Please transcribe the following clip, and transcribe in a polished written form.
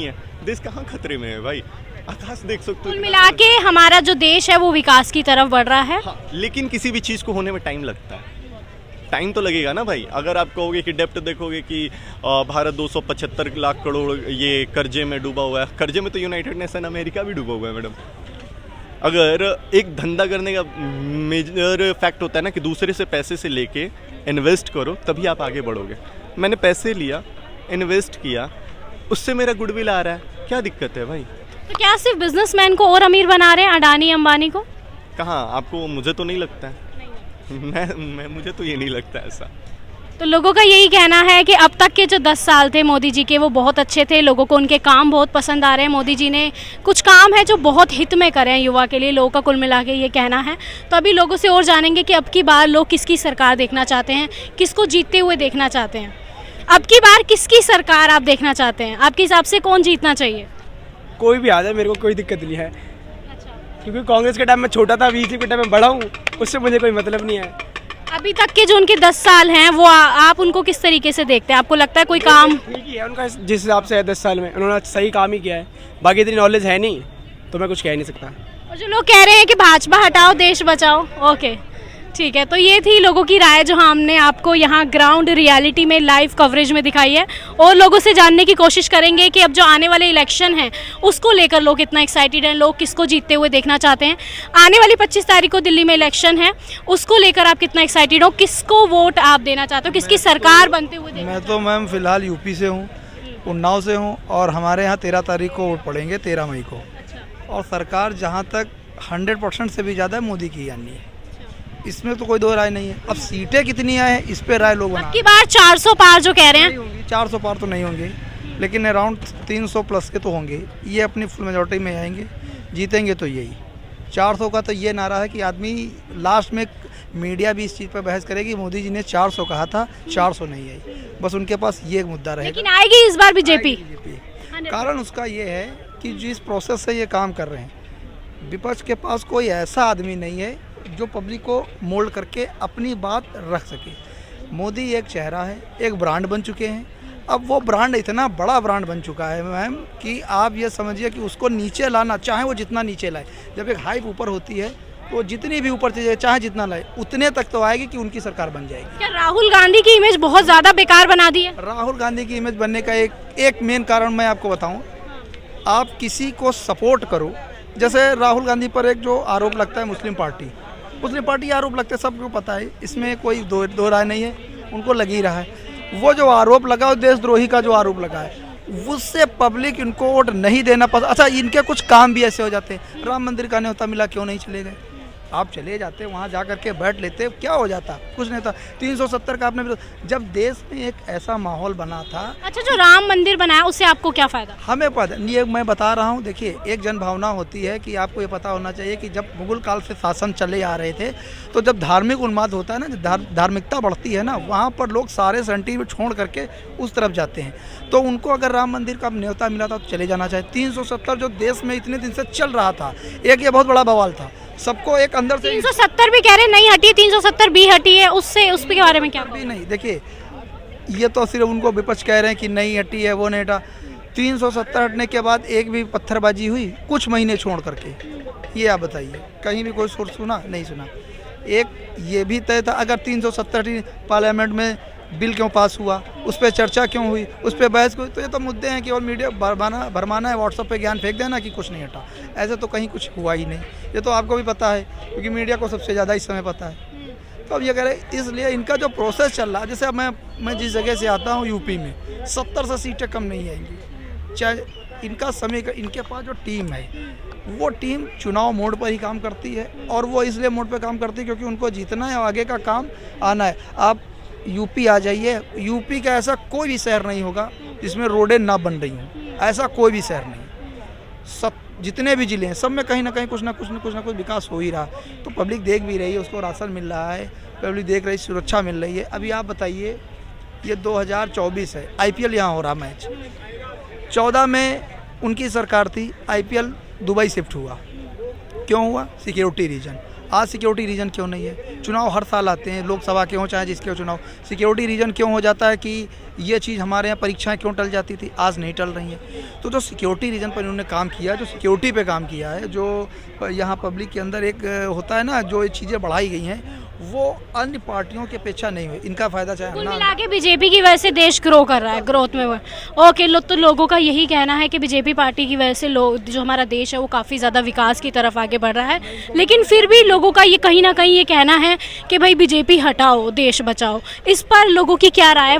है। देश कहाँ खतरे में है भाई, आकाश देख सकते हो। कुल मिला के हमारा जो देश है वो विकास की तरफ बढ़ रहा है। हाँ, लेकिन किसी भी चीज़ को होने में टाइम लगता है, टाइम तो लगेगा ना भाई। अगर आप कहोगे कि डेप्ट देखोगे कि भारत 275 लाख करोड़ ये कर्जे में डूबा हुआ है, कर्जे में तो यूनाइटेड नेशन अमेरिका भी डूबा हुआ है मैडम। अगर एक धंधा करने का मेजर फैक्ट होता है ना कि दूसरे से पैसे से लेके इन्वेस्ट करो तभी आप आगे बढ़ोगे। मैंने पैसे लिया, इन्वेस्ट किया, उससे मेरा गुडविल आ रहा है, क्या दिक्कत है भाई। तो क्या सिर्फ बिजनेसमैन को और अमीर बना रहे हैं, अडानी अंबानी को? कहाँ आपको, मुझे तो नहीं लगता है। मुझे तो ये नहीं लगता ऐसा। तो लोगों का यही कहना है कि अब तक के जो 10 साल थे मोदी जी के वो बहुत अच्छे थे, लोगों को उनके काम बहुत पसंद आ रहे हैं। मोदी जी ने कुछ काम है जो बहुत हित में करे हैं युवा के लिए, लोगों का कुल मिला के ये कहना है। तो अभी लोगों से और जानेंगे कि अब की बार लोग किसकी सरकार देखना चाहते हैं, किसको जीतते हुए देखना चाहते हैं। अब की बार किसकी सरकार आप देखना चाहते हैं, आपके हिसाब से कौन जीतना चाहिए? कोई भी आ जाए, मेरे को कोई दिक्कत नहीं है। क्योंकि कांग्रेस के टाइम में छोटा था, बीजेपी के टाइम में बड़ा हूँ, उससे मुझे कोई मतलब नहीं है। अभी तक के जो उनके 10 साल हैं वो आप उनको किस तरीके से देखते हैं? आपको लगता है कोई काम ठीक ही है उनका, जिस हिसाब से है 10 साल में उन्होंने सही काम ही किया है। बाकी इतनी नॉलेज है नहीं तो मैं कुछ कह नहीं सकता। और जो लोग कह रहे हैं कि भाजपा हटाओ देश बचाओ, ओके ठीक है। तो ये थी लोगों की राय जो हमने आपको यहाँ ग्राउंड रियलिटी में लाइव कवरेज में दिखाई है। और लोगों से जानने की कोशिश करेंगे कि अब जो आने वाले इलेक्शन हैं उसको लेकर लोग कितना एक्साइटेड हैं, लोग किसको जीतते हुए देखना चाहते हैं। आने वाली 25 तारीख को दिल्ली में इलेक्शन है, उसको लेकर आप कितना एक्साइटेड हो, किसको वोट आप देना चाहते हो, किसकी सरकार बनते हुए देखना? मैं तो मैम फ़िलहाल यूपी से हूँ, उन्नाव से हूँ, और हमारे यहाँ 13 तारीख को वोट पड़ेंगे, 13 मई को। और सरकार जहाँ तक 100% से भी ज़्यादा मोदी की यानी है, इसमें तो कोई दो राय नहीं है। अब सीटें कितनी आए इस पे राय लोग बना। की बार 400 पार जो कह रहे हैं, 400 पार तो नहीं होंगे, लेकिन अराउंड 300 प्लस के तो होंगे। ये अपनी फुल मेजॉरिटी में आएंगे, जीतेंगे तो यही 400 का। तो ये नारा है कि आदमी लास्ट में, मीडिया भी इस चीज़ पर बहस करेगी, मोदी जी ने 400 कहा था, 400 नहीं आई, बस उनके पास ये एक मुद्दा रहेगा। लेकिन आएगी इस बार बीजेपी। कारण उसका ये है कि जिस प्रोसेस से ये काम कर रहे हैं, विपक्ष के पास कोई ऐसा आदमी नहीं है जो पब्लिक को मोल्ड करके अपनी बात रख सके। मोदी एक चेहरा है, एक ब्रांड बन चुके हैं। अब वो ब्रांड इतना बड़ा ब्रांड बन चुका है मैम कि आप ये समझिए कि उसको नीचे लाना, चाहे वो जितना नीचे लाए, जब एक हाइप ऊपर होती है तो जितनी भी ऊपर चले चाहे जितना लाए उतने तक तो आएगी कि उनकी सरकार बन जाएगी। क्या राहुल गांधी की इमेज बहुत ज़्यादा बेकार बना दी है? राहुल गांधी की इमेज बनने का एक मेन कारण मैं आपको बताऊँ। आप किसी को सपोर्ट करो, जैसे राहुल गांधी पर एक जो आरोप लगता है मुस्लिम पार्टी आरोप लगते हैं, सबको पता है, इसमें कोई दो राय नहीं है, उनको लग ही रहा है। वो जो आरोप लगा, देशद्रोही का जो आरोप लगा है, उससे पब्लिक इनको वोट नहीं देना पसंद। अच्छा, इनके कुछ काम भी ऐसे हो जाते हैं, राम मंदिर का न्योता मिला, क्यों नहीं चले गए? आप चले जाते, वहाँ जा करके बैठ लेते, क्या हो जाता? कुछ नहीं था। 370 का आपने, जब देश में एक ऐसा माहौल बना था। अच्छा, जो राम मंदिर बनाया उससे आपको क्या फ़ायदा? हमें पता, ये मैं बता रहा हूँ। देखिए, एक जन भावना होती है कि आपको ये पता होना चाहिए कि जब मुगल काल से शासन चले आ रहे थे, तो जब धार्मिक उन्माद होता है ना, जब धार्मिकता बढ़ती है ना, वहाँ पर लोग सारे सेंटीमेंट छोड़ करके उस तरफ जाते हैं। तो उनको अगर राम मंदिर का न्योता मिला था तो चले जाना चाहिए। 370 जो देश में इतने दिन से चल रहा था, एक ये बहुत बड़ा बवाल था, सबको एक अंदर से। 370 भी कह रहे नहीं हटी, 370 भी हटी है, उससे उसके बारे में क्या? भी नहीं, देखिए, ये तो सिर्फ उनको विपक्ष कह रहे हैं कि नहीं हटी है, वो नहीं हटा। 370 हटने के बाद एक भी पत्थरबाजी हुई कुछ महीने छोड़ करके? ये आप बताइए, कहीं भी कोई सोर्स सुना? नहीं सुना। एक ये भी तय था, अगर 370 पार्लियामेंट में बिल क्यों पास हुआ, उस पर चर्चा क्यों हुई, उस पर बहस हुई? तो ये तो मुद्दे हैं कि और मीडिया भरमाना है, व्हाट्सएप पे ज्ञान फेंक देना कि कुछ नहीं हटा। ऐसे तो कहीं कुछ हुआ ही नहीं, ये तो आपको भी पता है, क्योंकि मीडिया को सबसे ज़्यादा इस समय पता है। तो अब ये कह रहे, इसलिए इनका जो प्रोसेस चल रहा है, जैसे अब मैं जिस जगह से आता हूँ यूपी में, 70 से सीटें कम नहीं आएंगी। चाहे इनका समय, इनके पास जो टीम है, वो टीम चुनाव मोड पर ही काम करती है, और वो इसलिए मोड पर काम करती है क्योंकि उनको जीतना है, आगे का काम आना है। आप यूपी आ जाइए, यूपी का ऐसा कोई भी शहर नहीं होगा जिसमें रोडें ना बन रही हों, ऐसा कोई भी शहर नहीं। सब जितने भी ज़िले हैं, सब में कहीं ना कहीं कुछ ना कुछ विकास हो ही रहा। तो पब्लिक देख भी रही है, उसको राशन मिल रहा है, पब्लिक देख रही है, सुरक्षा मिल रही है। अभी आप बताइए, ये 2024 है, IPL यहाँ हो रहा मैच। 14 में उनकी सरकार थी, IPL दुबई शिफ्ट हुआ, क्यों हुआ? Security reason. आज सिक्योरिटी रीजन क्यों नहीं है? चुनाव हर साल आते हैं, लोकसभा के हों चाहे जिसके हो चुनाव, सिक्योरिटी रीजन क्यों हो जाता है कि ये चीज़ हमारे यहाँ परीक्षाएं क्यों टल जाती थी, आज नहीं टल रही हैं। तो जो सिक्योरिटी रीजन पर इन्होंने काम किया, जो सिक्योरिटी पे काम किया है, जो यहाँ पब्लिक के अंदर एक होता है ना, जो ये चीज़ें बढ़ाई गई हैं, वो अन्य पार्टियों की अपेक्षा नहीं हुई। इनका फ़ायदा चाहे कुल ना, मिला के बीजेपी की वजह से देश ग्रो कर रहा है, ग्रोथ में ओके तो लोगों का यही कहना है कि बीजेपी पार्टी की वजह से लोग, जो हमारा देश है वो काफ़ी ज़्यादा विकास की तरफ आगे बढ़ रहा है। लेकिन फिर भी लोगों का ये कहीं ना कहीं ये कहना है कि भाई बीजेपी हटाओ, देश बचाओ। इस पर लोगों की क्या राय है?